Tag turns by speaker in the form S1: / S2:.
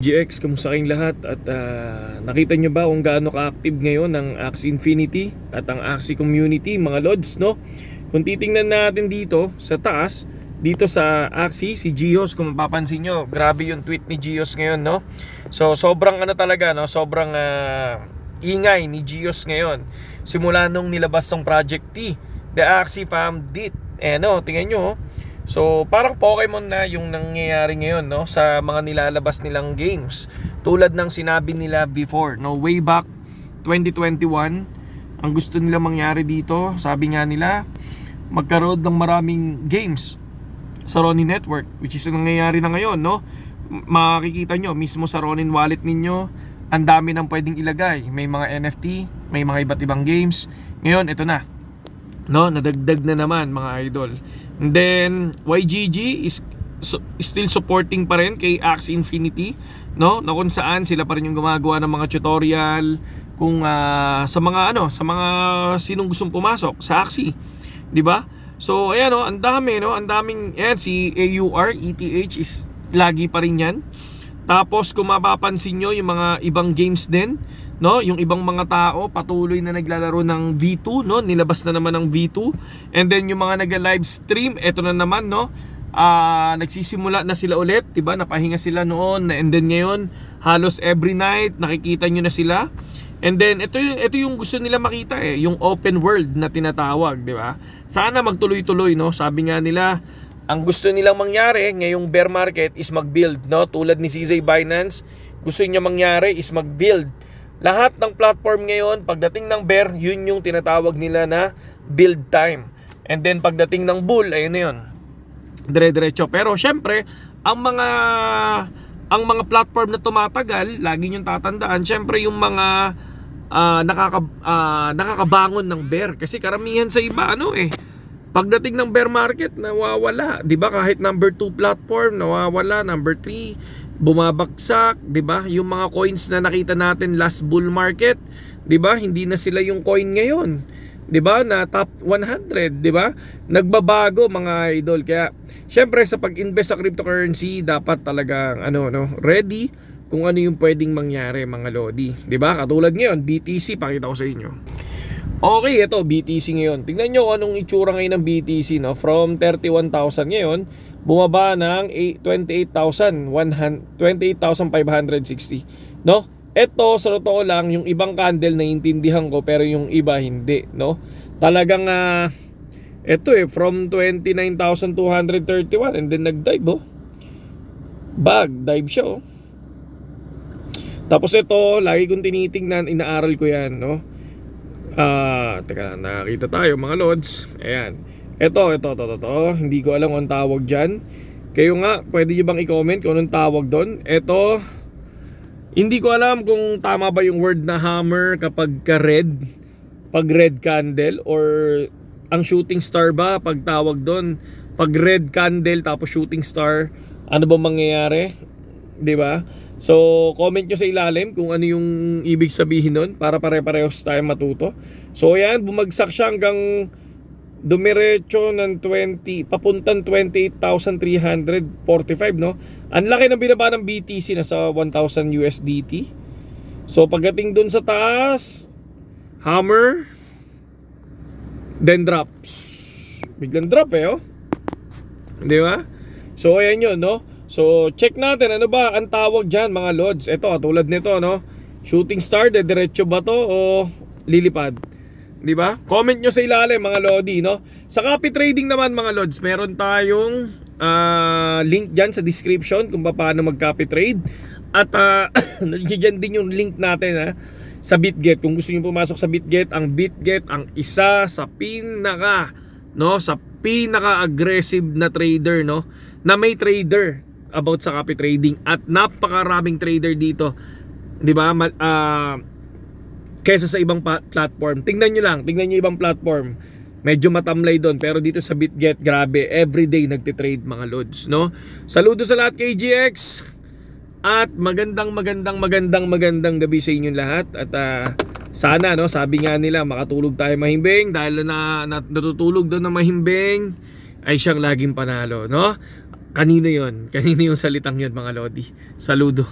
S1: GX, kamusta kayong lahat? At nakita nyo ba kung gaano ka-active ngayon ang Axie Infinity at ang Axie community, mga lods, no? Kung titingnan natin dito sa taas, dito sa Axie, si Gios, kung mapapansin nyo, grabe yung tweet ni Gios ngayon, no? So sobrang talaga, no? Sobrang ingay ni Gios ngayon. Simula nung nilabas tong Project T, the Axie fam did. No, tingnan nyo, oh. So parang Pokemon na yung nangyayari ngayon, no, sa mga nilalabas nilang games. Tulad ng sinabi nila before, no, way back 2021, ang gusto nila mangyari dito, sabi nga nila, magkaroon ng maraming games sa Ronin Network, which is nangyayari na ngayon, no. Makikita nyo mismo sa Ronin wallet ninyo, ang dami nang pwedeng ilagay. May mga NFT, may mga iba't ibang games. Ngayon ito na, no, nadagdag na naman, mga idol. And then YGG is still supporting pa rin kay Axie Infinity, no, na kung saan sila pa rin yung gumagawa ng mga tutorial kung sa mga sa mga sinong gustong pumasok sa Axie, di ba? So ayan, no, ang dami, no, ang daming si AUR ETH is lagi pa rin yan. Tapos kung mapapansin nyo yung mga ibang games din, no, yung ibang mga tao patuloy na naglalaro ng V2, no, nilabas na naman ng V2. And then yung mga nag-live stream, eto na naman, no, nagsisimula na sila ulit, diba? Napahinga sila noon, and then ngayon halos every night nakikita nyo na sila. And then ito yung gusto nila makita, yung open world na tinatawag, diba? Sana magtuloy-tuloy, no. Sabi nga nila, ang gusto nilang mangyari ngayong bear market is mag-build, no? Tulad ni CZ Binance, gusto niya mangyari is mag-build. Lahat ng platform ngayon, pagdating ng bear, yun yung tinatawag nila na build time. And then pagdating ng bull, ayun na yun, dire-diretso. Pero syempre, ang mga platform na tumatagal, lagi niyong tatandaan, syempre yung mga nakakabangon ng bear. Kasi karamihan sa iba, pagdating ng bear market, nawawala, 'di ba? Kahit number 2 platform nawawala, number 3 bumabagsak, 'di ba? Yung mga coins na nakita natin last bull market, 'di ba? Hindi na sila yung coin ngayon, 'di ba? Na top 100, 'di ba? Nagbabago, mga idol. Kaya syempre sa pag-invest sa cryptocurrency, dapat talagang ready kung ano yung pwedeng mangyari, mga lodi, 'di ba? Katulad ngayon, BTC, pakita ko sa inyo. Okay, ito BTC ngayon. Tingnan nyo anong itsura ngayon ng BTC, no? From 31,000 ngayon, bumaba ng 28,560, no? Ito, sa totoo lang, yung ibang candle naiintindihan ko, pero yung iba hindi, no? Talagang ito from 29,231 and then nag-dive, dive siya, Tapos ito, lagi kong tinitingnan, inaaral ko yan, no? Teka, nakita tayo, mga lods. Ayan. Ito. Hindi ko alam kung tawag dyan. Kayo nga, pwede nyo bang i-comment kung anong tawag doon? Ito, hindi ko alam kung tama ba yung word na hammer kapag red. Pag red candle, or ang shooting star ba pag tawag doon? Pag red candle tapos shooting star, ano ba mangyayari? 'Di ba? So, comment nyo sa ilalim kung ano yung ibig sabihin nun para pare-parehos tayo matuto. So, ayan, bumagsak siya hanggang dumiretso ng papuntang 28,345, no? Ang laki ng binaba ng BTC, nasa 1,000 USDT. So, pagdating dun sa taas, hammer, then drops. Biglang drop, Di ba? So, ayan yun, no? So, check natin, ano ba ang tawag dyan, mga lods. Ito, tulad nito, no? Shooting star, diretso ba to o lilipad? Di ba? Comment nyo sa ilalim, mga lodi, no? Sa copy trading naman, mga lods, meron tayong link dyan sa description kung paano mag-copy trade. At dyan din yung link natin, sa BitGet. Kung gusto nyo pumasok sa BitGet, ang BitGet ang isa sa pinaka-aggressive na trader, no? Na may trader about sa copy trading, at napakaraming trader dito, 'di ba? Kaysa sa ibang platform. Tingnan niyo ibang platform. Medyo matamlay doon, pero dito sa BitGet, grabe, everyday nagte-trade, mga lods, no? Saludo sa lahat, KGX. At magandang gabi sa inyong lahat. At sana, no, sabi nga nila, makatulog tayo mahimbing, dahil na natutulog doon na mahimbing ay siyang laging panalo, no? Kanino yon salitang yun, mga lodi? Saludo.